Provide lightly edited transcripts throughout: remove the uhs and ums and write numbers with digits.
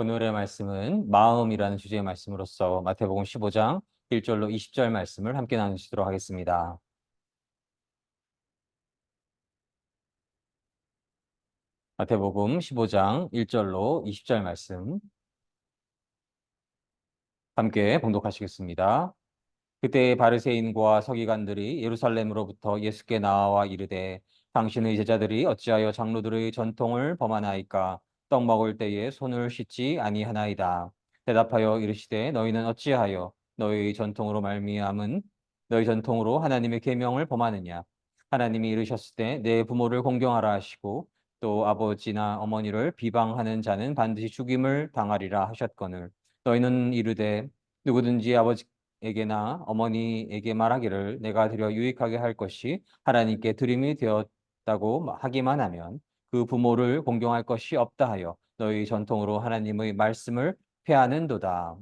오늘의 말씀은 마음이라는 주제의 말씀으로서 마태복음 15장 1절로 20절 말씀을 함께 나누시도록 하겠습니다. 마태복음 15장 1절로 20절 말씀 함께 봉독하시겠습니다. 그때 바리새인과 서기관들이 예루살렘으로부터 예수께 나와 이르되 당신의 제자들이 어찌하여 장로들의 전통을 범하나이까? 떡 먹을 때에 손을 씻지 아니하나이다. 대답하여 이르시되 너희는 어찌하여 너희 전통으로 말미암은 너희 전통으로 하나님의 계명을 범하느냐? 하나님이 이르셨을 때 내 부모를 공경하라 하시고 또 아버지나 어머니를 비방하는 자는 반드시 죽임을 당하리라 하셨거늘 너희는 이르되 누구든지 아버지에게나 어머니에게 말하기를 내가 드려 유익하게 할 것이 하나님께 드림이 되었다고 하기만 하면 그 부모를 공경할 것이 없다 하여 너희 전통으로 하나님의 말씀을 폐하는도다.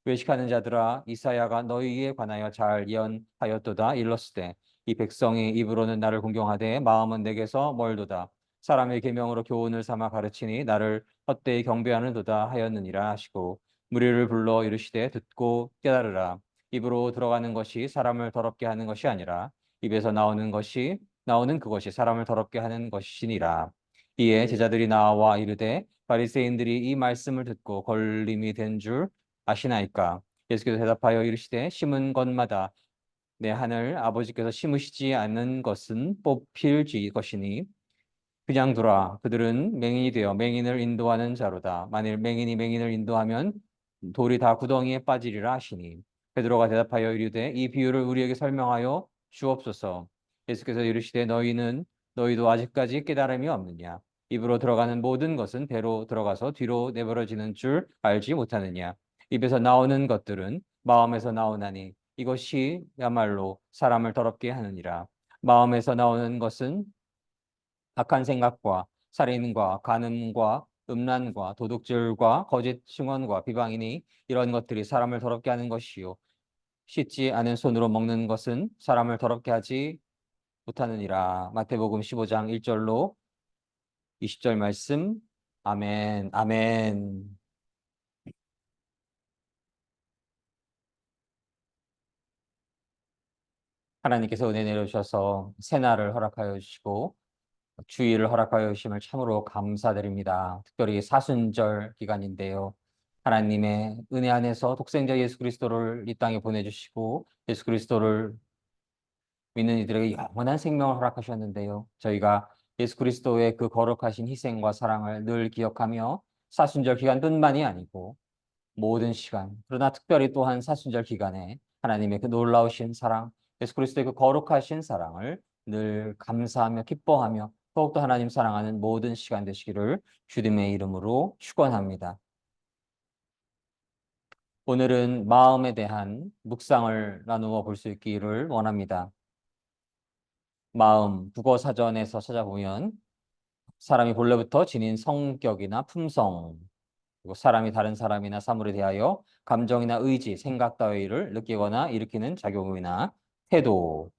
외식하는 자들아 이사야가 너희에 관하여 잘 예언하였도다. 일렀으되 이 백성이 입으로는 나를 공경하되 마음은 내게서 멀도다. 사람의 계명으로 교훈을 삼아 가르치니 나를 헛되이 경배하는도다 하였느니라 하시고 무리를 불러 이르시되 듣고 깨달으라. 입으로 들어가는 것이 사람을 더럽게 하는 것이 아니라 입에서 나오는 그것이 사람을 더럽게 하는 것이니라. 이에 제자들이 나와 이르되 바리새인들이 이 말씀을 듣고 걸림이 된 줄 아시나이까? 예수께서 대답하여 이르시되 심은 것마다 내 하늘 아버지께서 심으시지 않는 것은 뽑힐 것이니 그냥 두라. 그들은 맹인이 되어 맹인을 인도하는 자로다. 만일 맹인이 맹인을 인도하면 돌이 다 구덩이에 빠지리라 하시니 베드로가 대답하여 이르되 이 비유를 우리에게 설명하여 주옵소서. 예수께서 이르시되 너희도 아직까지 깨달음이 없느냐? 입으로 들어가는 모든 것은 배로 들어가서 뒤로 내버려지는 줄 알지 못하느냐? 입에서 나오는 것들은 마음에서 나오나니 이것이야말로 사람을 더럽게 하느니라. 마음에서 나오는 것은 악한 생각과 살인과 간음과 음란과 도둑질과 거짓 증언과 비방이니 이런 것들이 사람을 더럽게 하는 것이요 씻지 않은 손으로 먹는 것은 사람을 더럽게 하지 못하느니라. 마태복음 15장 1절로 20절 말씀. 아멘. 아멘. 하나님께서 은혜 내려주셔서 새날을 허락하여 주시고 주의를 허락하여 주심을 참으로 감사드립니다. 특별히 사순절 기간인데요. 하나님의 은혜 안에서 독생자 예수 그리스도를 이 땅에 보내주시고 예수 그리스도를 믿는 이들에게 영원한 생명을 허락하셨는데요. 저희가 예수 그리스도의 그 거룩하신 희생과 사랑을 늘 기억하며 사순절 기간뿐만이 아니고 모든 시간, 그러나 특별히 또한 사순절 기간에 하나님의 그 놀라우신 사랑, 예수 그리스도의 그 거룩하신 사랑을 늘 감사하며 기뻐하며 더욱더 하나님 사랑하는 모든 시간 되시기를 주님의 이름으로 축원합니다. 오늘은 마음에 대한 묵상을 나누어 볼 수 있기를 원합니다. 마음, 국어 사전에서 찾아보면 사람이 본래부터 지닌 성격이나 품성, 그리고 사람이 다른 사람이나 사물에 대하여 감정이나 의지, 생각 따위를 느끼거나 일으키는 작용이나 태도,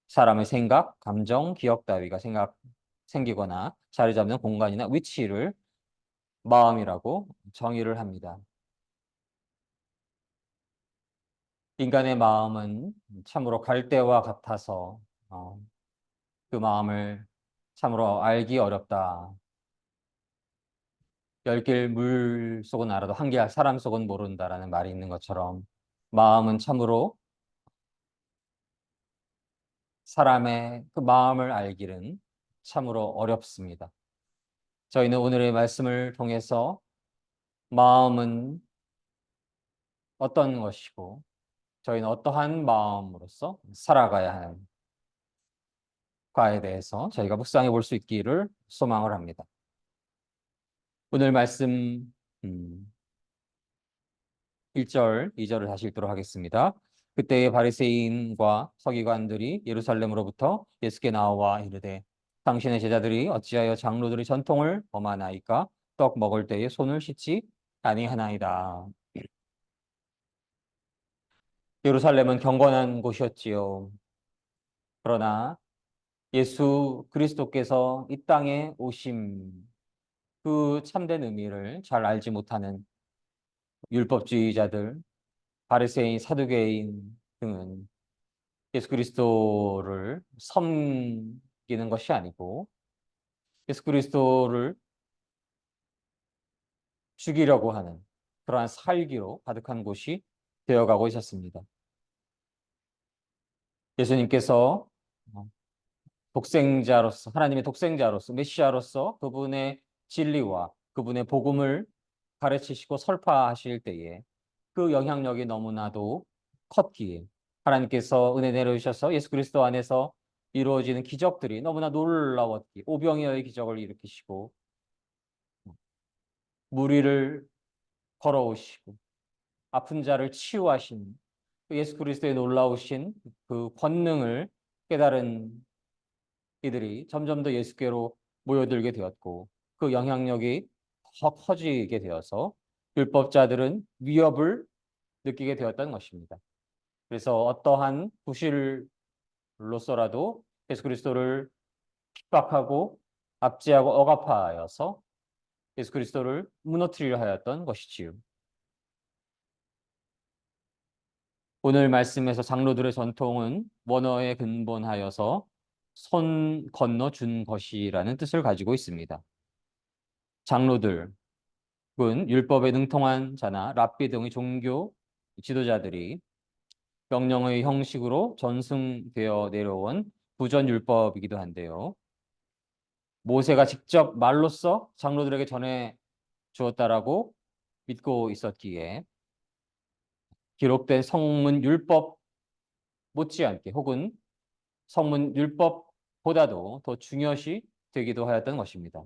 사람의 생각, 감정, 기억 따위가 생기거나 자리 잡는 공간이나 위치를 마음이라고 정의를 합니다. 인간의 마음은 참으로 갈대와 같아서 그 마음을 참으로 알기 어렵다. 열 길 물 속은 알아도 한 길 사람 속은 모른다라는 말이 있는 것처럼 마음은 참으로 사람의 그 마음을 알기는 참으로 어렵습니다. 저희는 오늘의 말씀을 통해서 마음은 어떤 것이고 저희는 어떠한 마음으로서 살아가야 하는가에 대해서 저희가 묵상해 볼 수 있기를 소망을 합니다. 오늘 말씀 1절, 2절을 다시 읽도록 하겠습니다. 그때의 바리새인과 서기관들이 예루살렘으로부터 예수께 나와 이르되 당신의 제자들이 어찌하여 장로들의 전통을 범하나이까? 떡 먹을 때에 손을 씻지 아니하나이다. 예루살렘은 경건한 곳이었지요. 그러나 예수 그리스도께서 이 땅에 오심 그 참된 의미를 잘 알지 못하는 율법주의자들, 바리새인, 사두개인 등은 예수 그리스도를 섬기는 것이 아니고 예수 그리스도를 죽이려고 하는 그러한 살기로 가득한 곳이 되어가고 있었습니다. 예수님께서 독생자로서, 하나님의 독생자로서, 메시아로서 그분의 진리와 그분의 복음을 가르치시고 설파하실 때에 그 영향력이 너무나도 컸기에 하나님께서 은혜 내려주셔서 예수 그리스도 안에서 이루어지는 기적들이 너무나 놀라웠기에 오병이어의 기적을 일으키시고 무리를 걸어오시고 아픈 자를 치유하신 그 예수 그리스도의 놀라우신 그 권능을 깨달은 이들이 점점 더 예수께로 모여들게 되었고 그 영향력이 더 커지게 되어서 율법자들은 위협을 느끼게 되었다는 것입니다. 그래서 어떠한 부실로서라도 예수 그리스도를 핍박하고 압제하고 억압하여서 예수 그리스도를 무너뜨리려 하였던 것이지요. 오늘 말씀에서 장로들의 전통은 원어에 근본하여서 손 건너 준 것이라는 뜻을 가지고 있습니다. 장로들은 율법에 능통한 자나 랍비 등의 종교 지도자들이 명령의 형식으로 전승되어 내려온 부전율법이기도 한데요. 모세가 직접 말로써 장로들에게 전해 주었다라고 믿고 있었기에 기록된 성문 율법 못지않게 혹은 성문 율법보다도 더 중요시 되기도 하였던 것입니다.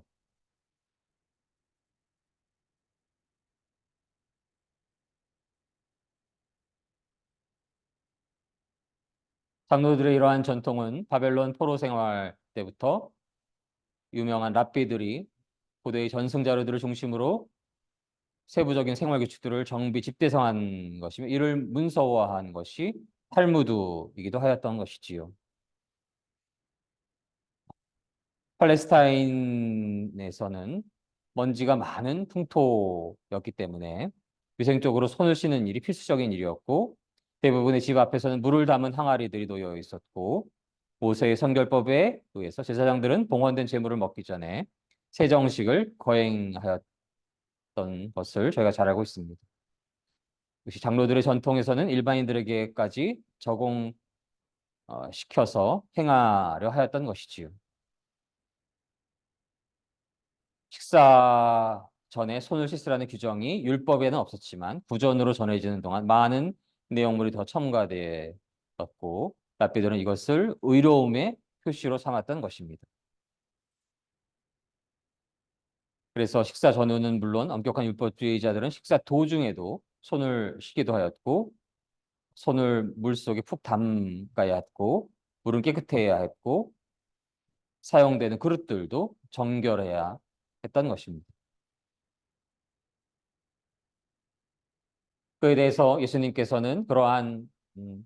장로들의 이러한 전통은 바벨론 포로 생활 때부터 유명한 랍비들이 고대의 전승 자료들을 중심으로 세부적인 생활 규칙들을 정비 집대성한 것이며 이를 문서화한 것이 탈무드이기도 하였던 것이지요. 팔레스타인에서는 먼지가 많은 풍토였기 때문에 위생적으로 손을 씻는 일이 필수적인 일이었고 대부분의 집 앞에서는 물을 담은 항아리들이 놓여 있었고 모세의 성결법에 의해서 제사장들은 봉헌된 제물을 먹기 전에 세정식을 거행하였던 것을 저희가 잘 알고 있습니다. 역시 장로들의 전통에서는 일반인들에게까지 적용시켜서 행하려 하였던 것이지요. 식사 전에 손을 씻으라는 규정이 율법에는 없었지만 구전으로 전해지는 동안 많은 내용물이 더 첨가되었고 랍비들은 이것을 의로움의 표시로 삼았던 것입니다. 그래서 식사 전후는 물론 엄격한 율법주의자들은 식사 도중에도 손을 씻기도 하였고 손을 물속에 푹 담가야 했고 물은 깨끗해야 했고 사용되는 그릇들도 정결해야 했던 것입니다. 그에 대해서 예수님께서는 그러한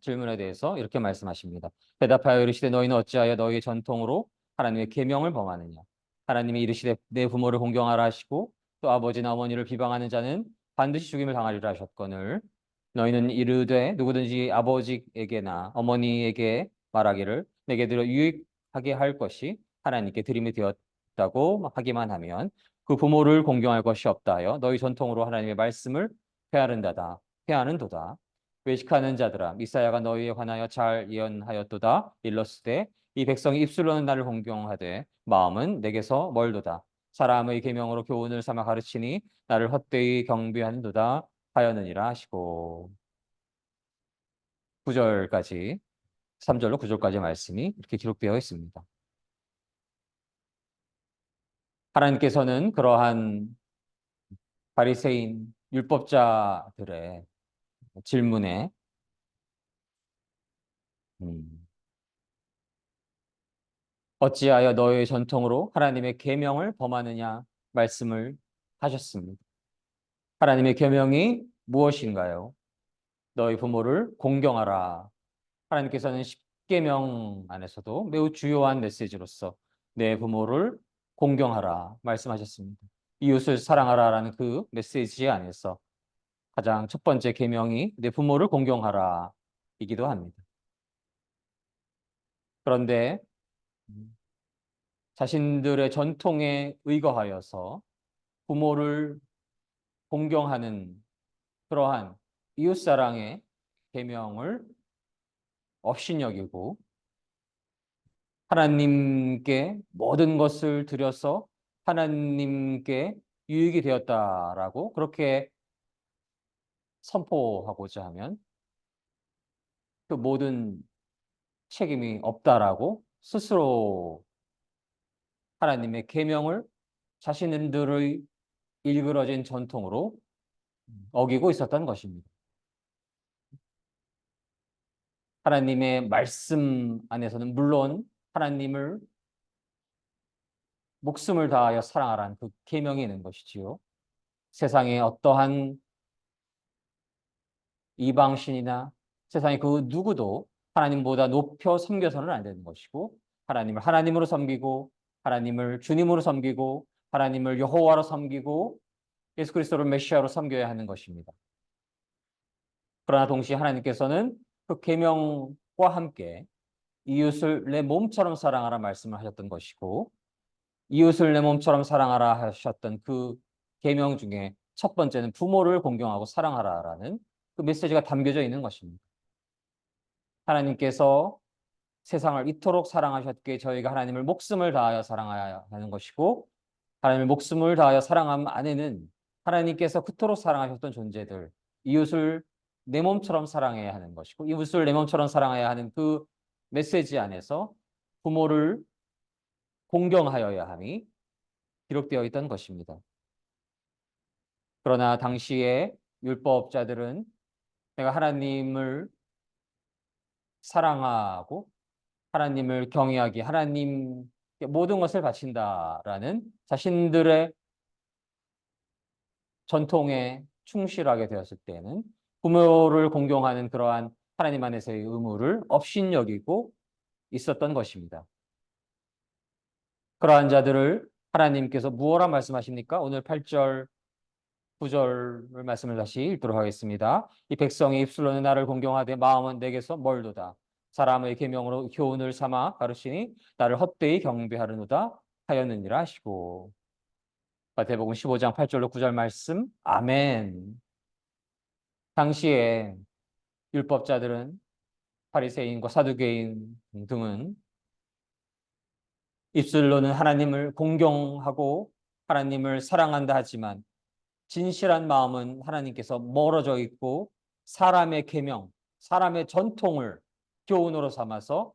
질문에 대해서 이렇게 말씀하십니다. 대답하여 이르시되 너희는 어찌하여 너희의 전통으로 하나님의 계명을 범하느냐. 하나님이 이르시되 내 부모를 공경하라 하시고 또 아버지나 어머니를 비방하는 자는 반드시 죽임을 당하리라 하셨거늘 너희는 이르되 누구든지 아버지에게나 어머니에게 말하기를 내게 들어 유익하게 할 것이 하나님께 드림이 되었다고 하기만 하면 그 부모를 공경할 것이 없다 하여 너희 전통으로 하나님의 말씀을 페하른다다. 페하는도다. 외식하는 자들아 미사야가 너희에 관하여 잘 예언하였도다. 일러스되 이 백성이 입술로는 나를 공경하되 마음은 내게서 멀도다. 사람의 계명으로 교훈을 삼아 가르치니 나를 헛되이 경배하는도다 하였느니라 하시고 9절까지 3절로 9절까지 말씀이 이렇게 기록되어 있습니다. 하나님께서는 그러한 바리새인 율법자들의 질문에 음, 어찌하여 너의 전통으로 하나님의 계명을 범하느냐 말씀을 하셨습니다. 하나님의 계명이 무엇인가요? 너희 부모를 공경하라. 하나님께서는 십계명 안에서도 매우 주요한 메시지로서 내 부모를 공경하라 말씀하셨습니다. 이웃을 사랑하라라는 그 메시지 안에서 가장 첫 번째 계명이 내 부모를 공경하라 이기도 합니다. 그런데 자신들의 전통에 의거하여서 부모를 공경하는 그러한 이웃사랑의 계명을 업신여기고 하나님께 모든 것을 드려서 하나님께 유익이 되었다라고 그렇게 선포하고자 하면 그 모든 책임이 없다라고 스스로 하나님의 계명을 자신들의 일그러진 전통으로 어기고 있었던 것입니다. 하나님의 말씀 안에서는 물론 하나님을 목숨을 다하여 사랑하라는 그 계명이 있는 것이지요. 세상에 어떠한 이방신이나 세상에 그 누구도 하나님보다 높여 섬겨서는 안 되는 것이고 하나님을 하나님으로 섬기고 하나님을 주님으로 섬기고 하나님을 여호와로 섬기고 예수 그리스도를 메시아로 섬겨야 하는 것입니다. 그러나 동시에 하나님께서는 그 계명과 함께 이웃을 내 몸처럼 사랑하라 말씀을 하셨던 것이고 이웃을 내 몸처럼 사랑하라 하셨던 그 계명 중에 첫 번째는 부모를 공경하고 사랑하라라는 그 메시지가 담겨져 있는 것입니다. 하나님께서 세상을 이토록 사랑하셨기에 저희가 하나님을 목숨을 다하여 사랑해야 하는 것이고 하나님을 목숨을 다하여 사랑함 안에는 하나님께서 그토록 사랑하셨던 존재들 이웃을 내 몸처럼 사랑해야 하는 것이고 이웃을 내 몸처럼 사랑해야 하는 그 메시지 안에서 부모를 공경하여야 함이 기록되어 있던 것입니다. 그러나 당시에 율법자들은 내가 하나님을 사랑하고 하나님을 경외하기, 하나님 모든 것을 바친다라는 자신들의 전통에 충실하게 되었을 때는 부모를 공경하는 그러한 하나님 안에서의 의무를 업신여기고 있었던 것입니다. 그러한 자들을 하나님께서 무엇라 말씀하십니까? 오늘 8절, 9절 말씀을 다시 읽도록 하겠습니다. 이 백성이 입술로는 나를 공경하되 마음은 내게서 멀도다. 사람의 계명으로 교훈을 삼아 가르치니 나를 헛되이 경배하려노다 하였느니라 하시고 마태복음 15장 8절로 9절 말씀 아멘. 당시에 율법자들은 바리새인과 사두개인 등은 입술로는 하나님을 공경하고 하나님을 사랑한다 하지만 진실한 마음은 하나님께서 멀어져 있고 사람의 계명, 사람의 전통을 교훈으로 삼아서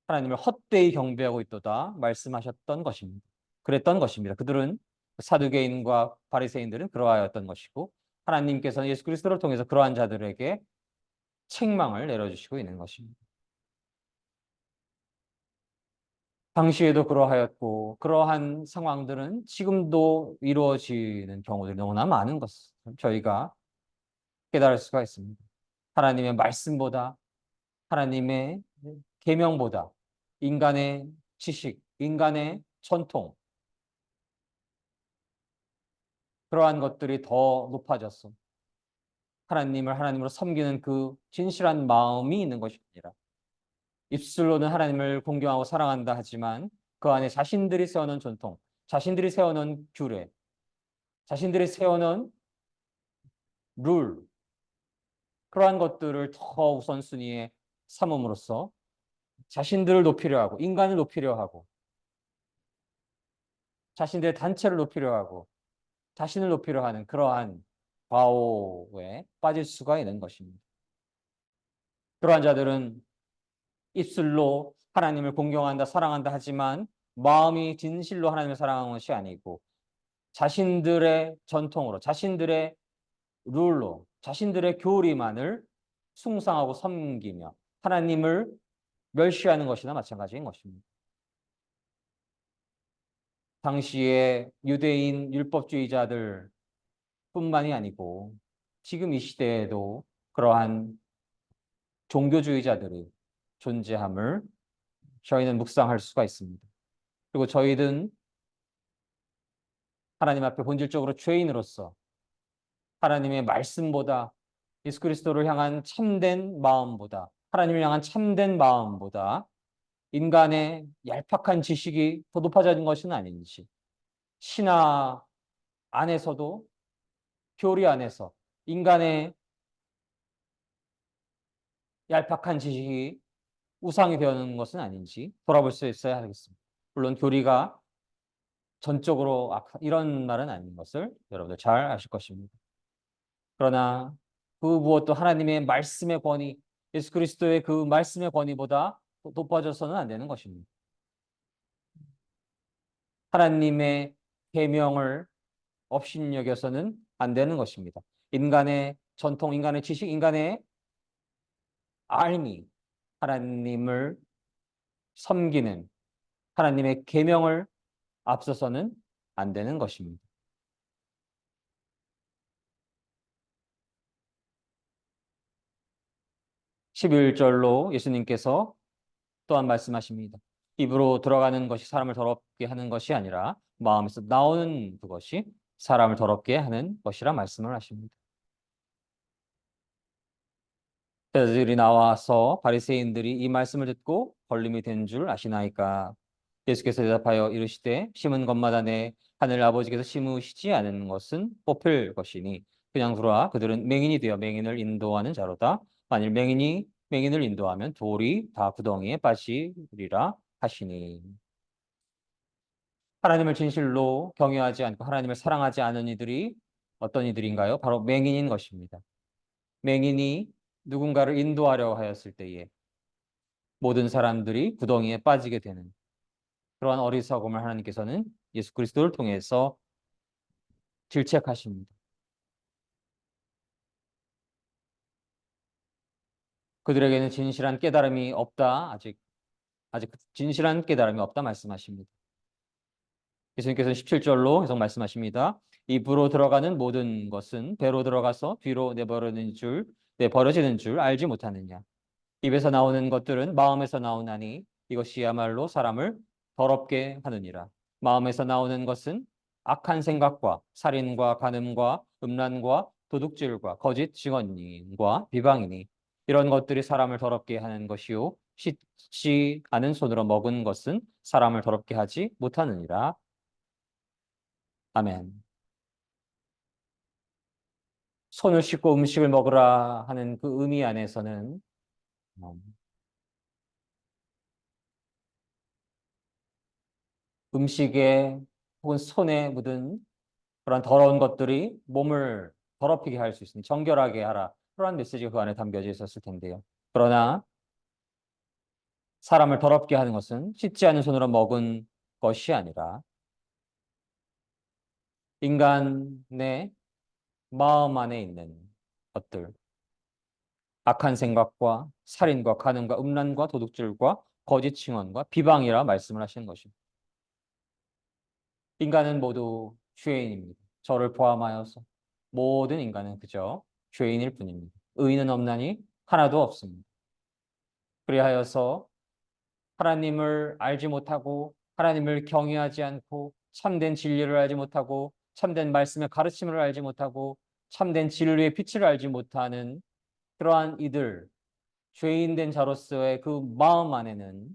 하나님을 헛되이 경배하고 있도다 말씀하셨던 것입니다. 그랬던 것입니다. 그들은 사두개인과 바리새인들은 그러하였던 것이고 하나님께서는 예수 그리스도를 통해서 그러한 자들에게 책망을 내려주시고 있는 것입니다. 당시에도 그러하였고 그러한 상황들은 지금도 이루어지는 경우들이 너무나 많은 것을 저희가 깨달을 수가 있습니다. 하나님의 말씀보다 하나님의 계명보다 인간의 지식, 인간의 전통 그러한 것들이 더 높아졌어. 하나님을 하나님으로 섬기는 그 진실한 마음이 있는 것이 아니라 입술로는 하나님을 공경하고 사랑한다 하지만 그 안에 자신들이 세워놓은 전통, 자신들이 세워놓은 규례, 자신들이 세워놓은 룰 그러한 것들을 더 우선순위에 삼음으로써 자신들을 높이려 하고 인간을 높이려 하고 자신들의 단체를 높이려 하고 자신을 높이려 하는 그러한 과오에 빠질 수가 있는 것입니다. 그러한 자들은 입술로 하나님을 공경한다, 사랑한다 하지만 마음이 진실로 하나님을 사랑하는 것이 아니고 자신들의 전통으로, 자신들의 룰로, 자신들의 교리만을 숭상하고 섬기며 하나님을 멸시하는 것이나 마찬가지인 것입니다. 당시에 유대인 율법주의자들 뿐만이 아니고 지금 이 시대에도 그러한 종교주의자들이 존재함을 저희는 묵상할 수가 있습니다. 그리고 저희는 하나님 앞에 본질적으로 죄인으로서 하나님의 말씀보다 예수 그리스도를 향한 참된 마음보다 하나님을 향한 참된 마음보다 인간의 얄팍한 지식이 더 높아진 것은 아닌지 신화 안에서도 교리 안에서 인간의 얄팍한 지식이 우상이 되는 것은 아닌지 돌아볼 수 있어야 하겠습니다. 물론 교리가 전적으로 이런 말은 아닌 것을 여러분들 잘 아실 것입니다. 그러나 그 무엇도 하나님의 말씀의 권위, 예수 그리스도의 그 말씀의 권위보다 높아져서는 안 되는 것입니다. 하나님의 계명을 업신여겨서는 안 되는 것입니다. 인간의 전통, 인간의 지식, 인간의 알미, 하나님을 섬기는 하나님의 계명을 앞서서는 안 되는 것입니다. 11절로 예수님께서 또한 말씀하십니다. 입으로 들어가는 것이 사람을 더럽게 하는 것이 아니라 마음에서 나오는 그것이 사람을 더럽게 하는 것이라 말씀을 하십니다. 제자들이 나와서 바리새인들이 이 말씀을 듣고 걸림이 된 줄 아시나이까. 예수께서 대답하여 이르시되 심은 것마다 내 하늘 아버지께서 심으시지 않은 것은 뽑힐 것이니 그냥 두라. 그들은 맹인이 되어 맹인을 인도하는 자로다. 만일 맹인이 맹인을 인도하면 돌이 다 구덩이에 빠지리라 하시니. 하나님을 진실로 경외하지 않고 하나님을 사랑하지 않은 이들이 어떤 이들인가요? 바로 맹인인 것입니다. 맹인이 누군가를 인도하려 하였을 때에 모든 사람들이 구덩이에 빠지게 되는 그러한 어리석음을 하나님께서는 예수 그리스도를 통해서 질책하십니다. 그들에게는 진실한 깨달음이 없다. 아직 진실한 깨달음이 없다 말씀하십니다. 예수님께서는 17절로 계속 말씀하십니다. 입으로 들어가는 모든 것은 배로 들어가서 뒤로 내버려지는 줄 알지 못하느냐. 입에서 나오는 것들은 마음에서 나오나니 이것이야말로 사람을 더럽게 하느니라. 마음에서 나오는 것은 악한 생각과 살인과 간음과 음란과 도둑질과 거짓 증언과 비방이니 이런 것들이 사람을 더럽게 하는 것이요 씻지 않은 손으로 먹은 것은 사람을 더럽게 하지 못하느니라. 아멘. 손을 씻고 음식을 먹으라 하는 그 의미 안에서는 음식에 혹은 손에 묻은 그런 더러운 것들이 몸을 더럽히게 할 수 있으니 정결하게 하라. 그러한 메시지가 그 안에 담겨져 있었을 텐데요. 그러나 사람을 더럽게 하는 것은 씻지 않은 손으로 먹은 것이 아니라 인간의 마음 안에 있는 것들, 악한 생각과 살인과 간음과 음란과 도둑질과 거짓 증언과 비방이라 말씀을 하시는 것입니다. 인간은 모두 죄인입니다. 저를 포함하여서 모든 인간은 그저 죄인일 뿐입니다. 의인은 없나니 하나도 없습니다. 그리하여서 하나님을 알지 못하고 하나님을 경외하지 않고 참된 진리를 알지 못하고 참된 말씀의 가르침을 알지 못하고 참된 진리의 빛을 알지 못하는 그러한 이들, 죄인된 자로서의 그 마음 안에는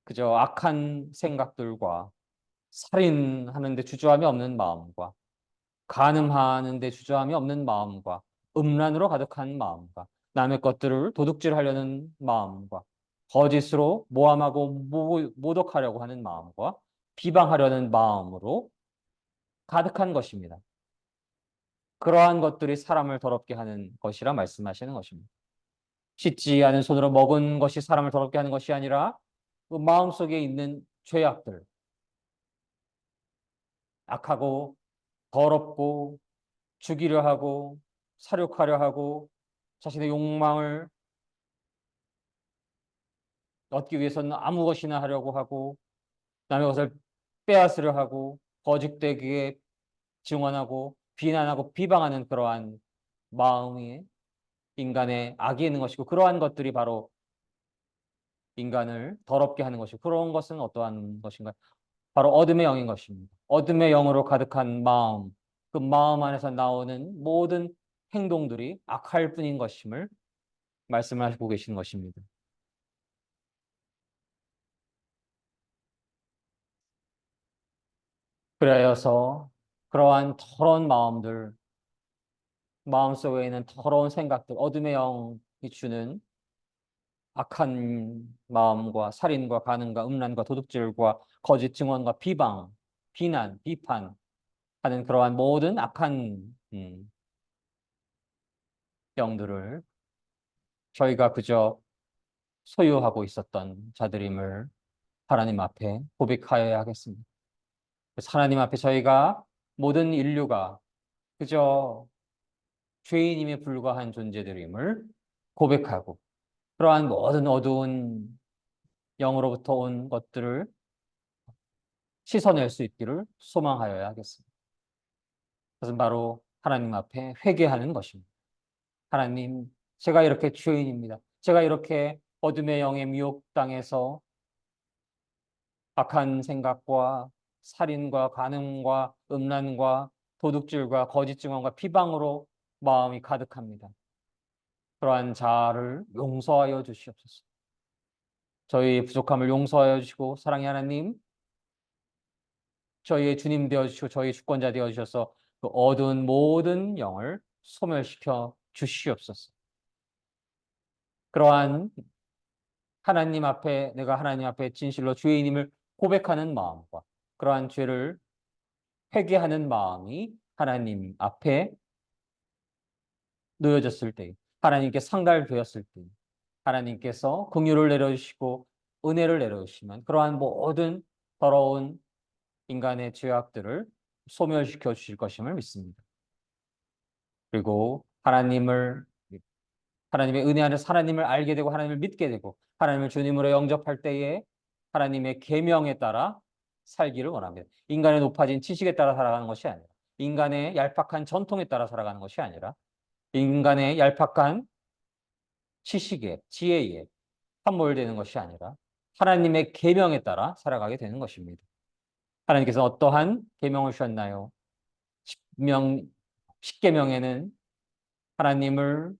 그저 악한 생각들과 살인하는데 주저함이 없는 마음과 간음하는데 주저함이 없는 마음과 음란으로 가득한 마음과 남의 것들을 도둑질하려는 마음과 거짓으로 모함하고 모독하려고 하는 마음과 비방하려는 마음으로 가득한 것입니다. 그러한 것들이 사람을 더럽게 하는 것이라 말씀하시는 것입니다. 씻지 않은 손으로 먹은 것이 사람을 더럽게 하는 것이 아니라 그 마음속에 있는 죄악들, 악하고 더럽고 죽이려 하고 살육하려 하고 자신의 욕망을 얻기 위해서는 아무 것이나 하려고 하고 남의 것을 빼앗으려 하고 거짓되게 증언하고 비난하고 비방하는 그러한 마음이 인간의 악이 있는 것이고 그러한 것들이 바로 인간을 더럽게 하는 것이고 그런 것은 어떠한 것인가요? 바로 어둠의 영인 것입니다. 어둠의 영으로 가득한 마음, 그 마음 안에서 나오는 모든 행동들이 악할 뿐인 것임을 말씀을 하시고 계시는 것입니다. 그래서 그러한 더러운 마음들, 마음속에 있는 더러운 생각들, 어둠의 영이 주는 악한 마음과 살인과 간음과 음란과 도둑질과 거짓 증언과 비방, 비난, 비판 하는 그러한 모든 악한 영들을 저희가 그저 소유하고 있었던 자들임을 하나님 앞에 고백하여야 하겠습니다. 그래서 하나님 앞에 저희가 모든 인류가 그저 죄인임에 불과한 존재들임을 고백하고 그러한 모든 어두운 영으로부터 온 것들을 씻어낼 수 있기를 소망하여야 하겠습니다. 그것은 바로 하나님 앞에 회개하는 것입니다. 하나님, 제가 이렇게 죄인입니다. 제가 이렇게 어둠의 영에 미혹당해서 악한 생각과 살인과 간음과 음란과 도둑질과 거짓 증언과 비방으로 마음이 가득합니다. 그러한 자아를 용서하여 주시옵소서. 저희의 부족함을 용서하여 주시고 사랑의 하나님, 저희의 주님 되어 주시고 저희의 주권자 되어 주셔서 그 어두운 모든 영을 소멸시켜 주시옵소서. 그러한 하나님 앞에 내가 하나님 앞에 진실로 죄인임을 고백하는 마음과 그러한 죄를 회개하는 마음이 하나님 앞에 놓여졌을 때, 하나님께 상달되었을 때, 하나님께서 긍휼을 내려주시고 은혜를 내려주시면 그러한 모든 더러운 인간의 죄악들을 소멸시켜 주실 것임을 믿습니다. 그리고 하나님의 은혜 안에서 하나님을 알게 되고 하나님을 믿게 되고 하나님을 주님으로 영접할 때에 하나님의 계명에 따라 살기를 원합니다. 인간의 높아진 지식에 따라 살아가는 것이 아니라 인간의 얄팍한 전통에 따라 살아가는 것이 아니라 인간의 얄팍한 지식에 지혜에 함몰되는 것이 아니라 하나님의 계명에 따라 살아가게 되는 것입니다. 하나님께서 어떠한 계명을 주셨나요? 십명 십계명에는 하나님을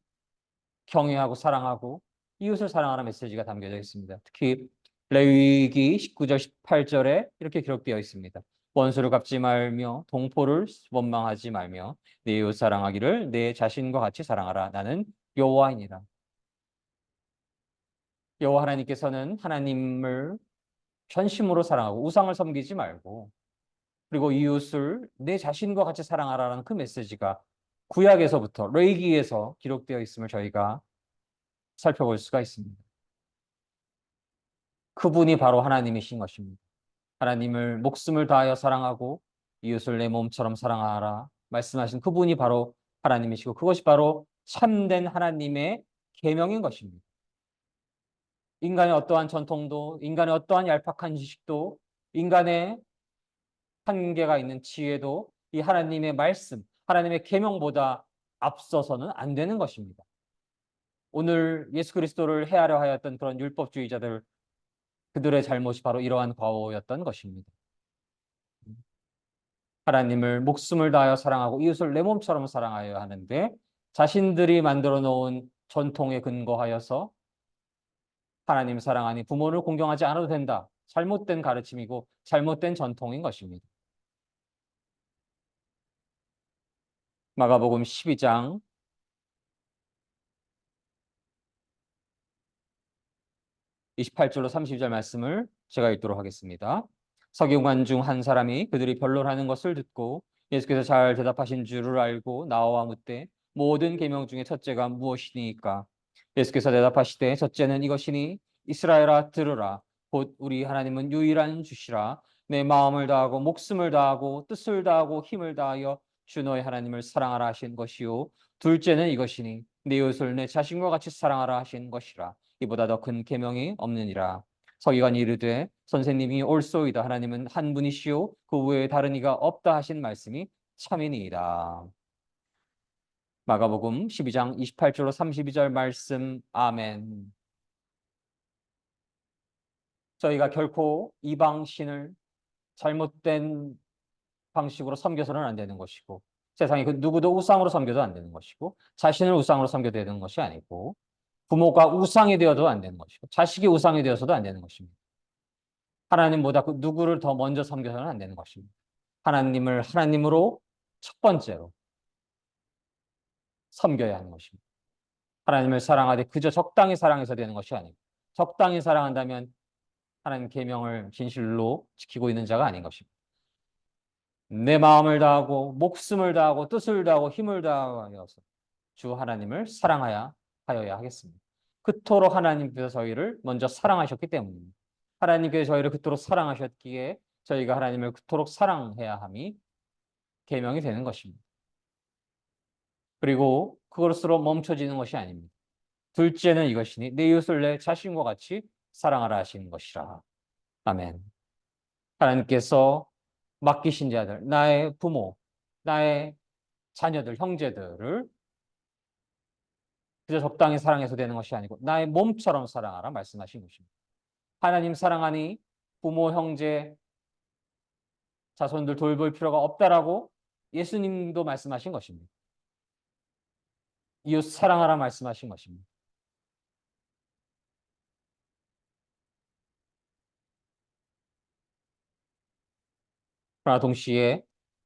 경외하고 사랑하고 이웃을 사랑하는 메시지가 담겨져 있습니다. 특히 레위기 19절 18절에 이렇게 기록되어 있습니다. 원수를 갚지 말며 동포를 원망하지 말며 내 이웃 사랑하기를 내 자신과 같이 사랑하라. 나는 여호와이니라. 여호와 하나님께서는 하나님을 전심으로 사랑하고 우상을 섬기지 말고 그리고 이웃을 내 자신과 같이 사랑하라는 그 메시지가 구약에서부터 레위기에서 기록되어 있음을 저희가 살펴볼 수가 있습니다. 그분이 바로 하나님이신 것입니다. 하나님을 목숨을 다하여 사랑하고 이웃을 내 몸처럼 사랑하라 말씀하신 그분이 바로 하나님이시고 그것이 바로 참된 하나님의 계명인 것입니다. 인간의 어떠한 전통도 인간의 어떠한 얄팍한 지식도 인간의 한계가 있는 지혜도 이 하나님의 말씀, 하나님의 계명보다 앞서서는 안 되는 것입니다. 오늘 예수 그리스도를 해하려 하였던 그런 율법주의자들 그들의 잘못이 바로 이러한 과오였던 것입니다. 하나님을 목숨을 다하여 사랑하고 이웃을 내 몸처럼 사랑하여야 하는데 자신들이 만들어 놓은 전통에 근거하여서 하나님 사랑하니 부모를 공경하지 않아도 된다. 잘못된 가르침이고 잘못된 전통인 것입니다. 마가복음 12장 28절로 30절 말씀을 제가 읽도록 하겠습니다. 서기관 중 한 사람이 그들이 변론하는 것을 듣고 예수께서 잘 대답하신 줄을 알고 나와 묻되 모든 계명 중에 첫째가 무엇이니까? 예수께서 대답하시되 첫째는 이것이니 이스라엘아 들으라 곧 우리 하나님은 유일한 주시라 내 마음을 다하고 목숨을 다하고 뜻을 다하고 힘을 다하여 주 너의 하나님을 사랑하라 하신 것이요 둘째는 이것이니 내 이웃을 내 자신과 같이 사랑하라 하신 것이라 이보다 더 큰 계명이 없느니라. 서기관이 이르되 선생님이 옳소이다. 하나님은 한 분이시요 그 외에 다른 이가 없다 하신 말씀이 참이니이다. 마가복음 12장 28절로 32절 말씀 아멘. 저희가 결코 이방 신을 잘못된 방식으로 섬겨서는 안 되는 것이고 세상에 그 누구도 우상으로 섬겨도 안 되는 것이고, 자신을 우상으로 섬겨도 되는 것이 아니고, 부모가 우상이 되어도 안 되는 것이고, 자식이 우상이 되어서도 안 되는 것입니다. 하나님보다 그 누구를 더 먼저 섬겨서는 안 되는 것입니다. 하나님을 하나님으로 첫 번째로 섬겨야 하는 것입니다. 하나님을 사랑하되 그저 적당히 사랑해서 되는 것이 아니고, 적당히 사랑한다면 하나님 계명을 진실로 지키고 있는 자가 아닌 것입니다. 내 마음을 다하고 목숨을 다하고 뜻을 다하고 힘을 다하여서 주 하나님을 사랑하여야 하겠습니다. 그토록 하나님께서 저희를 먼저 사랑하셨기 때문입니다. 하나님께서 저희를 그토록 사랑하셨기에 저희가 하나님을 그토록 사랑해야 함이 계명이 되는 것입니다. 그리고 그것으로 멈춰지는 것이 아닙니다. 둘째는 이것이니 내 이웃을 내 자신과 같이 사랑하라 하시는 것이라. 아멘. 하나님께서 맡기신 자들, 나의 부모, 나의 자녀들, 형제들을 그저 적당히 사랑해서 되는 것이 아니고 나의 몸처럼 사랑하라 말씀하신 것입니다. 하나님 사랑하니 부모, 형제, 자손들 돌볼 필요가 없다라고 예수님도 말씀하신 것입니다. 이웃 사랑하라 말씀하신 것입니다. 그러나 동시에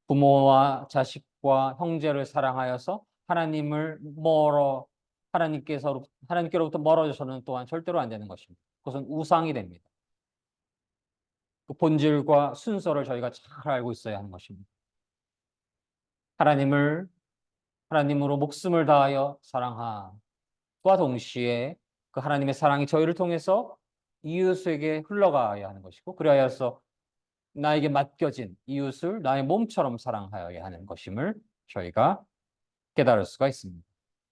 부모와 자식과 형제를 사랑하여서 하나님께로부터 멀어져서는 또한 절대로 안 되는 것입니다. 그것은 우상이 됩니다. 그 본질과 순서를 저희가 잘 알고 있어야 하는 것입니다. 하나님을 하나님으로 목숨을 다하여 사랑함과 동시에 그 하나님의 사랑이 저희를 통해서 이웃에게 흘러가야 하는 것이고, 그리하여서 나에게 맡겨진 이웃을 나의 몸처럼 사랑하여야 하는 것임을 저희가 깨달을 수가 있습니다.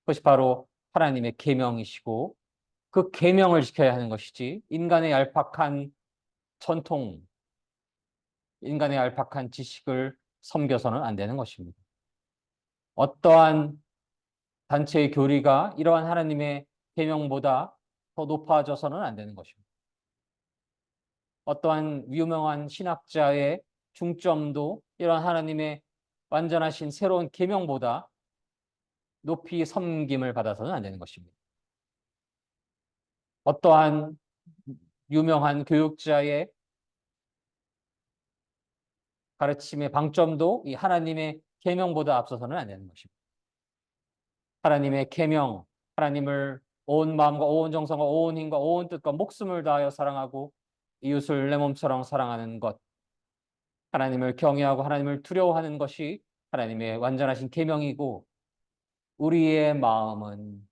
그것이 바로 하나님의 계명이시고 그 계명을 지켜야 하는 것이지 인간의 얄팍한 전통, 인간의 얄팍한 지식을 섬겨서는 안 되는 것입니다. 어떠한 단체의 교리가 이러한 하나님의 계명보다 더 높아져서는 안 되는 것입니다. 어떠한 유명한 신학자의 중점도 이러한 하나님의 완전하신 새로운 계명보다 높이 섬김을 받아서는 안 되는 것입니다. 어떠한 유명한 교육자의 가르침의 방점도 이 하나님의 계명보다 앞서서는 안 되는 것입니다. 하나님의 계명, 하나님을 온 마음과 온 정성과 온 힘과 온 뜻과 목숨을 다하여 사랑하고 이웃을 내 몸처럼 사랑하는 것, 하나님을 경외하고 하나님을 두려워하는 것이 하나님의 완전하신 계명이고, 우리의 마음은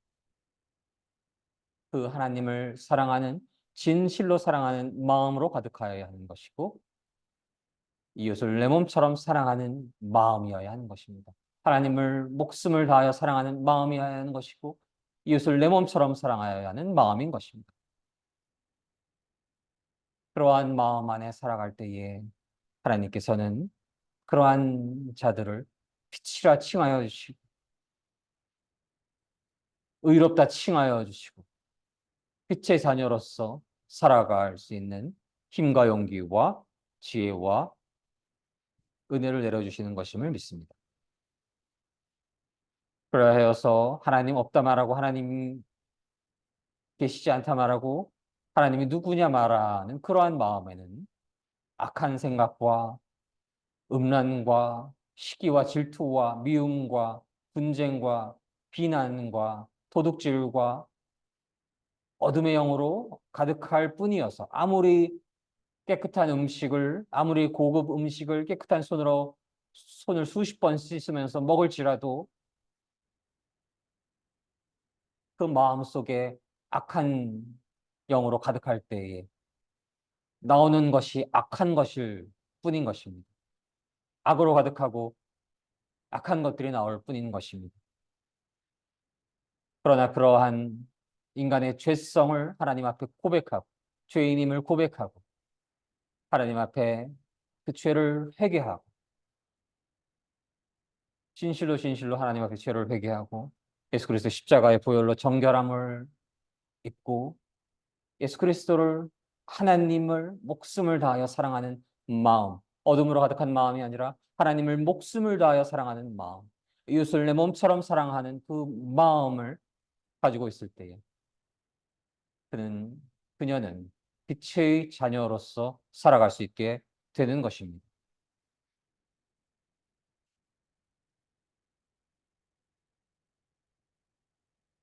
그 하나님을 사랑하는 진실로 사랑하는 마음으로 가득하여야 하는 것이고, 이웃을 내 몸처럼 사랑하는 마음이어야 하는 것입니다. 하나님을 목숨을 다하여 사랑하는 마음이어야 하는 것이고, 이웃을 내 몸처럼 사랑하여야 하는 마음인 것입니다. 그러한 마음 안에 살아갈 때에 하나님께서는 그러한 자들을 빛이라 칭하여 주시고, 의롭다 칭하여 주시고, 빛의 자녀로서 살아갈 수 있는 힘과 용기와 지혜와 은혜를 내려주시는 것임을 믿습니다. 그러하여서 하나님 없다 말하고 하나님 계시지 않다 말하고 하나님이 누구냐 말하는 그러한 마음에는 악한 생각과 음란과 시기와 질투와 미움과 분쟁과 비난과 도둑질과 어둠의 영으로 가득할 뿐이어서 아무리 고급 음식을 깨끗한 손을 수십 번 씻으면서 먹을지라도 그 마음속에 악한 영으로 가득할 때에 나오는 것이 악한 것일 뿐인 것입니다. 악으로 가득하고 악한 것들이 나올 뿐인 것입니다. 그러나 그러한 인간의 죄성을 하나님 앞에 고백하고 죄인임을 고백하고 하나님 앞에 그 죄를 회개하고 진실로 하나님 앞에 죄를 회개하고 예수 그리스도 십자가의 보혈로 정결함을 입고 예수 그리스도를 하나님을 목숨을 다하여 사랑하는 마음, 어둠으로 가득한 마음이 아니라 하나님을 목숨을 다하여 사랑하는 마음, 이웃을 내 몸처럼 사랑하는 그 마음을 가지고 있을 때에 그는, 그녀는 빛의 자녀로서 살아갈 수 있게 되는 것입니다.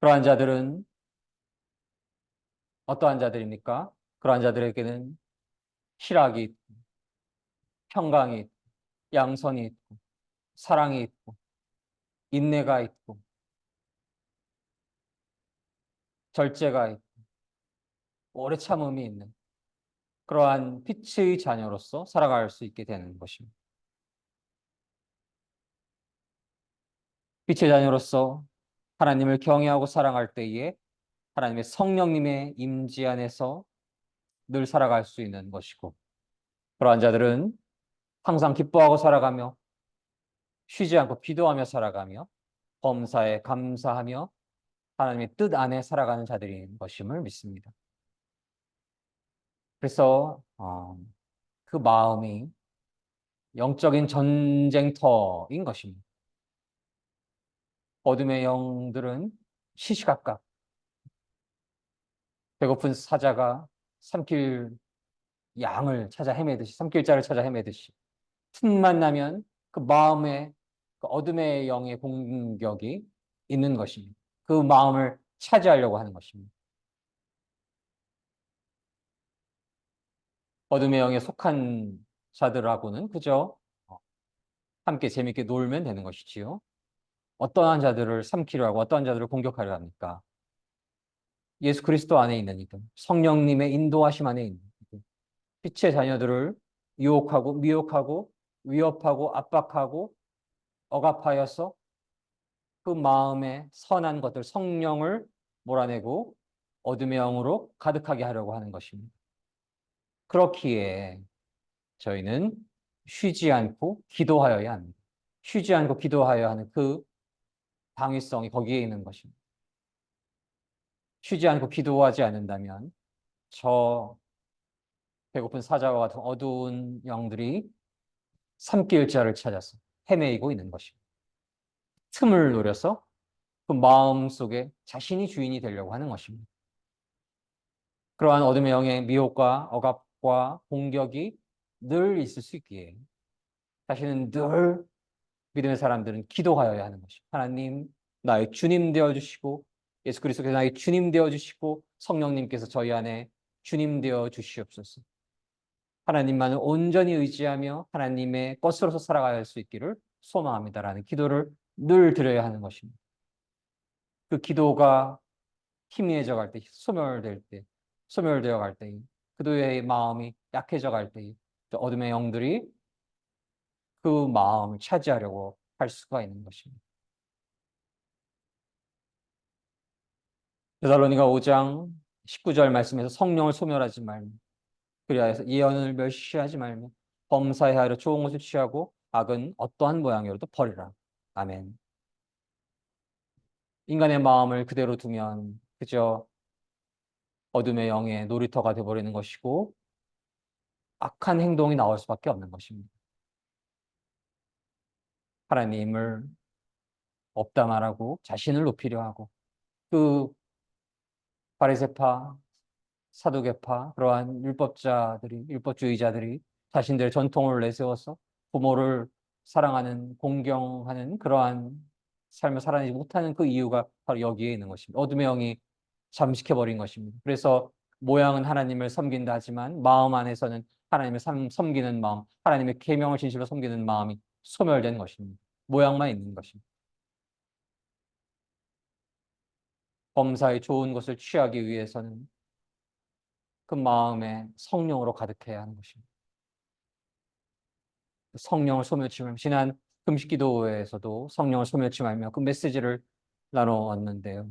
그러한 자들은 어떠한 자들입니까? 그러한 자들에게는 희락이 있고, 평강이 있고, 양선이 있고, 사랑이 있고, 인내가 있고, 절제가 있고, 오래 참음이 있는 그러한 빛의 자녀로서 살아갈 수 있게 되는 것입니다. 빛의 자녀로서 하나님을 경외하고 사랑할 때에 하나님의 성령님의 임재 안에서 늘 살아갈 수 있는 것이고, 그러한 자들은 항상 기뻐하고 살아가며 쉬지 않고 기도하며 살아가며 범사에 감사하며 하나님의 뜻 안에 살아가는 자들인 것임을 믿습니다. 그래서 그 마음이 영적인 전쟁터인 것입니다. 어둠의 영들은 시시각각 배고픈 사자가 삼킬 양을 찾아 헤매듯이, 삼킬 자를 찾아 헤매듯이 틈만 나면 그 마음에 그 어둠의 영의 공격이 있는 것입니다. 그 마음을 차지하려고 하는 것입니다. 어둠의 영에 속한 자들하고는 그저 함께 재밌게 놀면 되는 것이지요. 어떠한 자들을 삼키려 하고 어떠한 자들을 공격하려 합니까? 예수 그리스도 안에 있는 이들, 성령님의 인도하심 안에 있는 이들, 빛의 자녀들을 유혹하고 미혹하고 위협하고 압박하고 억압하여서 그 마음의 선한 것들, 성령을 몰아내고 어둠의 영으로 가득하게 하려고 하는 것입니다. 그렇기에 저희는 쉬지 않고 기도하여야 합니다. 쉬지 않고 기도하여야 하는 그 당위성이 거기에 있는 것입니다. 쉬지 않고 기도하지 않는다면 저 배고픈 사자와 같은 어두운 영들이 삼킬 자를 찾아서 헤매이고 있는 것입니다. 틈을 노려서 그 마음 속에 자신이 주인이 되려고 하는 것입니다. 그러한 어둠의 영의 미혹과 억압과 공격이 늘 있을 수 있기에 자신은 늘 믿음의 사람들은 기도하여야 하는 것입니다. 하나님, 나의 주님 되어주시고 예수 그리스도께서 나의 주님 되어주시고 성령님께서 저희 안에 주님 되어 주시옵소서. 하나님만을 온전히 의지하며 하나님의 것으로서 살아갈 수 있기를 소망합니다라는 기도를 늘 드려야 하는 것입니다. 그 기도가 희미해져 갈 때, 소멸될 때, 소멸되어 갈 때, 그도의 마음이 약해져 갈 때, 어둠의 영들이 그 마음을 차지하려고 할 수가 있는 것입니다. 데살로니가 5장 19절 말씀에서 성령을 소멸하지 말며 그리하여서 예언을 멸시하지 말며 범사에 하여 좋은 것을 취하고 악은 어떠한 모양이라도 버리라. 아멘. 인간의 마음을 그대로 두면 그저 어둠의 영의 놀이터가 되어버리는 것이고 악한 행동이 나올 수밖에 없는 것입니다. 하나님을 없다 말하고 자신을 높이려 하고 그 바리새파, 사두개파 그러한 율법자들이 율법주의자들이 자신들의 전통을 내세워서 부모를 사랑하는 공경하는 그러한 삶을 살아내지 못하는 그 이유가 바로 여기에 있는 것입니다. 어둠의 영이 잠식해 버린 것입니다. 그래서 모양은 하나님을 섬긴다 하지만 마음 안에서는 하나님을 섬기는 마음, 하나님의 계명을 진실로 섬기는 마음이 소멸된 것입니다. 모양만 있는 것입니다. 범사의 좋은 것을 취하기 위해서는 그 마음에 성령으로 가득해야 하는 것입니다. 성령을 소멸치 말며 지난 금식기도회에서도 성령을 소멸치 말며 그 메시지를 나눠왔는데요.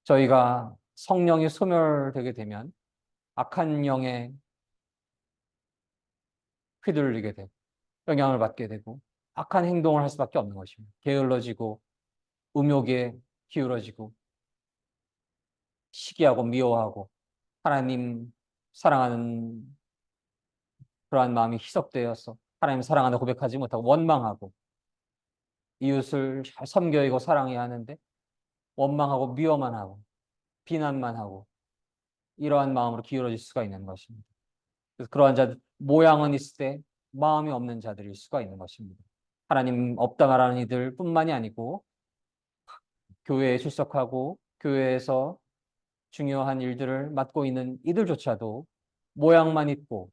저희가 성령이 소멸되게 되면 악한 영에 휘둘리게 되고 영향을 받게 되고 악한 행동을 할 수밖에 없는 것입니다. 게을러지고 음욕에 기울어지고 시기하고 미워하고 하나님 사랑하는 그러한 마음이 희석되어서 하나님 사랑한다 고백하지 못하고 원망하고 이웃을 잘 섬겨이고 사랑해야 하는데 원망하고 미워만 하고 비난만 하고 이러한 마음으로 기울어질 수가 있는 것입니다. 그래서 그러한 자들 모양은 있을 때 마음이 없는 자들일 수가 있는 것입니다. 하나님 없다 말하는 이들 뿐만이 아니고 교회에 출석하고 교회에서 중요한 일들을 맡고 있는 이들조차도 모양만 있고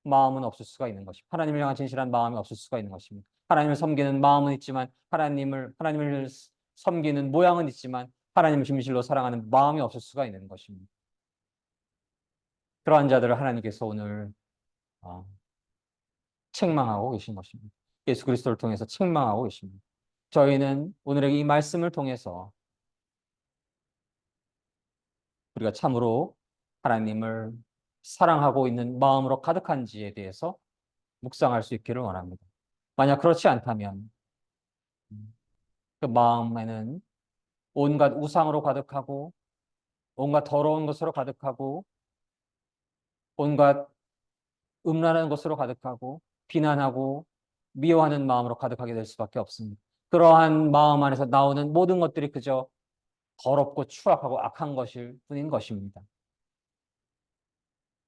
마음은 없을 수가 있는 것입니다. 하나님을 향한 진실한 마음이 없을 수가 있는 것입니다. 하나님을 섬기는 마음은 있지만 하나님을 섬기는 모양은 있지만 하나님을 진실로 사랑하는 마음이 없을 수가 있는 것입니다. 그러한 자들을 하나님께서 오늘 어, 책망하고 계신 것입니다. 예수 그리스도를 통해서 책망하고 계십니다. 저희는 오늘의 이 말씀을 통해서 우리가 참으로 하나님을 사랑하고 있는 마음으로 가득한지에 대해서 묵상할 수 있기를 원합니다. 만약 그렇지 않다면 그 마음에는 온갖 우상으로 가득하고 온갖 더러운 것으로 가득하고 온갖 음란한 것으로 가득하고 비난하고 미워하는 마음으로 가득하게 될 수밖에 없습니다. 그러한 마음 안에서 나오는 모든 것들이 그저 더럽고 추악하고 악한 것일 뿐인 것입니다.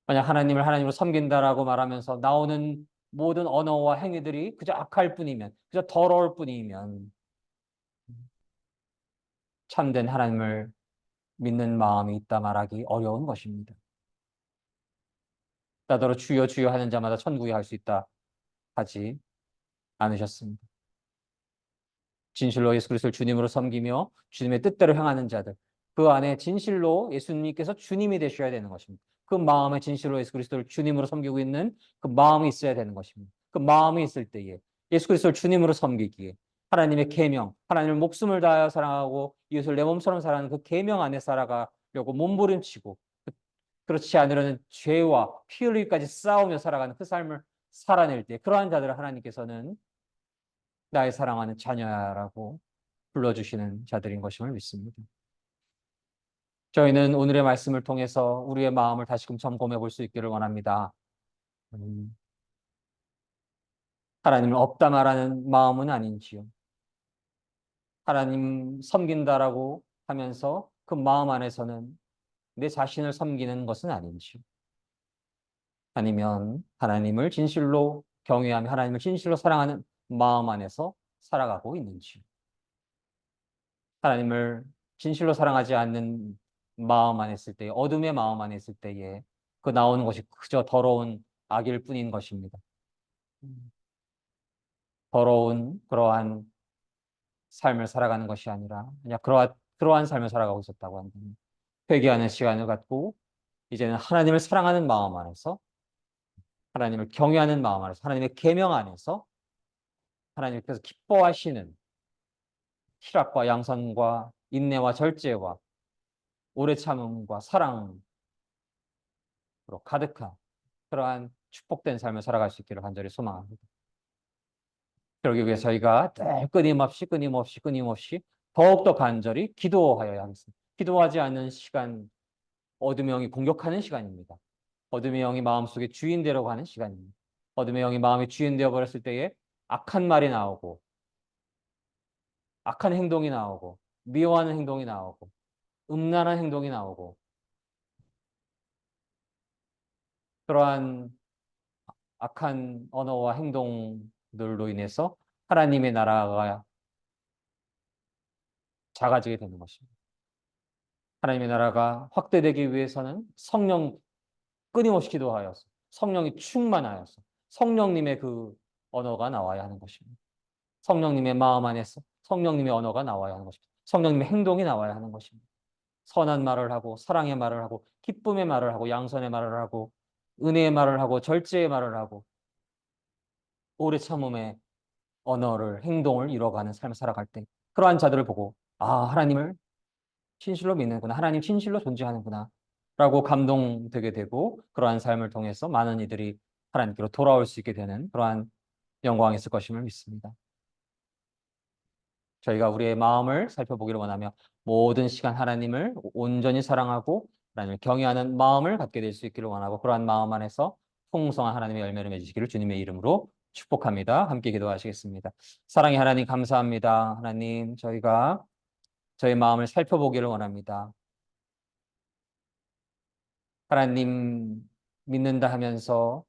만약 하나님을 하나님으로 섬긴다라고 말하면서 나오는 모든 언어와 행위들이 그저 악할 뿐이면, 그저 더러울 뿐이면 참된 하나님을 믿는 마음이 있다 말하기 어려운 것입니다. 나더러 주여 주여 하는 자마다 천국에 갈 수 있다 하지 않으셨습니다. 진실로 예수 그리스도를 주님으로 섬기며 주님의 뜻대로 행하는 자들, 그 안에 진실로 예수님께서 주님이 되셔야 되는 것입니다. 그 마음에 진실로 예수 그리스도를 주님으로 섬기고 있는 그 마음이 있어야 되는 것입니다. 그 마음이 있을 때에 예수 그리스도를 주님으로 섬기기에 하나님의 계명, 하나님을 목숨을 다하여 사랑하고 이웃을 내 몸처럼 사랑하는 그 계명 안에 살아가려고 몸부림치고 그렇지 않으려는 죄와 피 흘리기까지 싸우며 살아가는 그 삶을 살아낼 때 그러한 자들을 하나님께서는 나의 사랑하는 자녀라고 불러주시는 자들인 것임을 믿습니다. 저희는 오늘의 말씀을 통해서 우리의 마음을 다시금 점검해 볼 수 있기를 원합니다. 음, 하나님을 없다 말하는 마음은 아닌지요. 하나님 섬긴다라고 하면서 그 마음 안에서는 내 자신을 섬기는 것은 아닌지요. 아니면 하나님을 진실로 경외하며 하나님을 진실로 사랑하는 마음 안에서 살아가고 있는지요. 하나님을 진실로 사랑하지 않는 마음 안에 있을 때에, 어둠의 마음 안에 있을 때에 그 나오는 것이 그저 더러운 악일 뿐인 것입니다. 더러운 그러한 삶을 살아가는 것이 아니라 그냥 그러한 삶을 살아가고 있었다고 한다면 회개하는 시간을 갖고 이제는 하나님을 사랑하는 마음 안에서 하나님을 경외하는 마음 안에서 하나님의 계명 안에서 하나님께서 기뻐하시는 희락과 양선과 인내와 절제와 오래 참음과 사랑으로 가득한 그러한 축복된 삶을 살아갈 수 있기를 간절히 소망합니다. 그러기 위해 저희가 늘 끊임없이 더욱더 간절히 기도하여야 하겠습니다. 기도하지 않는 시간, 어둠의 영이 공격하는 시간입니다. 어둠의 영이 마음속에 주인 되려고 하는 시간입니다. 어둠의 영이 마음에 주인 되어 버렸을 때에 악한 말이 나오고 악한 행동이 나오고 미워하는 행동이 나오고 음란한 행동이 나오고 그러한 악한 언어와 행동들로 인해서 하나님의 나라가 작아지게 되는 것입니다. 하나님의 나라가 확대되기 위해서는 성령 끊임없이 기도하여서 성령이 충만하여서 성령님의 그 언어가 나와야 하는 것입니다. 성령님의 마음 안에서 성령님의 언어가 나와야 하는 것입니다. 성령님의 행동이 나와야 하는 것입니다. 선한 말을 하고 사랑의 말을 하고 기쁨의 말을 하고 양선의 말을 하고 은혜의 말을 하고 절제의 말을 하고 오래 참음의 언어를 행동을 이뤄가는 삶을 살아갈 때 그러한 자들을 보고 아 하나님을 진실로 믿는구나 하나님 진실로 존재하는구나 라고 감동되게 되고 그러한 삶을 통해서 많은 이들이 하나님께로 돌아올 수 있게 되는 그러한 영광이 있을 것임을 믿습니다. 저희가 우리의 마음을 살펴보기를 원하며 모든 시간 하나님을 온전히 사랑하고 하나님을 경외하는 마음을 갖게 될 수 있기를 원하고 그러한 마음 안에서 풍성한 하나님의 열매를 맺으시기를 주님의 이름으로 축복합니다. 함께 기도하시겠습니다. 사랑의 하나님 감사합니다. 하나님 저희가 저희 마음을 살펴보기를 원합니다. 하나님 믿는다 하면서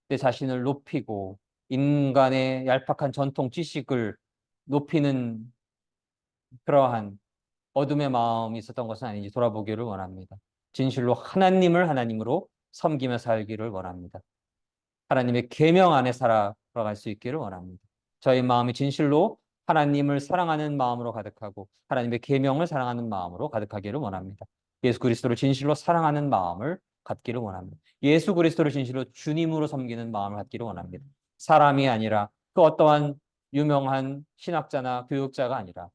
내 자신을 높이고 인간의 얄팍한 전통 지식을 높이는 그러한 어둠의 마음이 있었던 것은 아닌지 돌아보기를 원합니다. 진실로 하나님을 하나님으로 섬기며 살기를 원합니다. 하나님의 계명 안에 살아갈 수 있기를 원합니다. 저희 마음이 진실로 하나님을 사랑하는 마음으로 가득하고 하나님의 계명을 사랑하는 마음으로 가득하기를 원합니다. 예수 그리스도를 진실로 사랑하는 마음을 갖기를 원합니다. 예수 그리스도를 진실로 주님으로 섬기는 마음을 갖기를 원합니다. 사람이 아니라 그 어떠한 유명한 신학자나 교육자가 아니라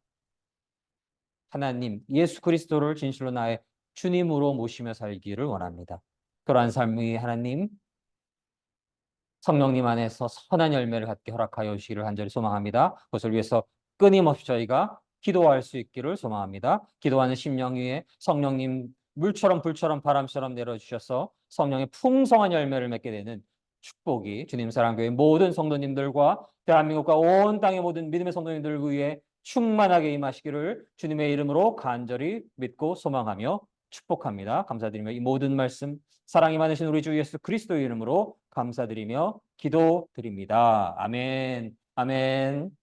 하나님, 예수 그리스도를 진실로 나의 주님으로 모시며 살기를 원합니다. 그러한 삶이 하나님 성령님 안에서 선한 열매를 갖게 허락하여 주시기를 간절히 소망합니다. 그것을 위해서 끊임없이 저희가 기도할 수 있기를 소망합니다. 기도하는 심령 위에 성령님 물처럼 불처럼 바람처럼 내려주셔서 성령의 풍성한 열매를 맺게 되는 축복이 주님 사랑교회 모든 성도님들과 대한민국과 온 땅의 모든 믿음의 성도님들 위해 충만하게 임하시기를 주님의 이름으로 간절히 믿고 소망하며 축복합니다. 감사드리며 이 모든 말씀 사랑이 많으신 우리 주 예수 그리스도의 이름으로 감사드리며 기도드립니다. 아멘. 아멘.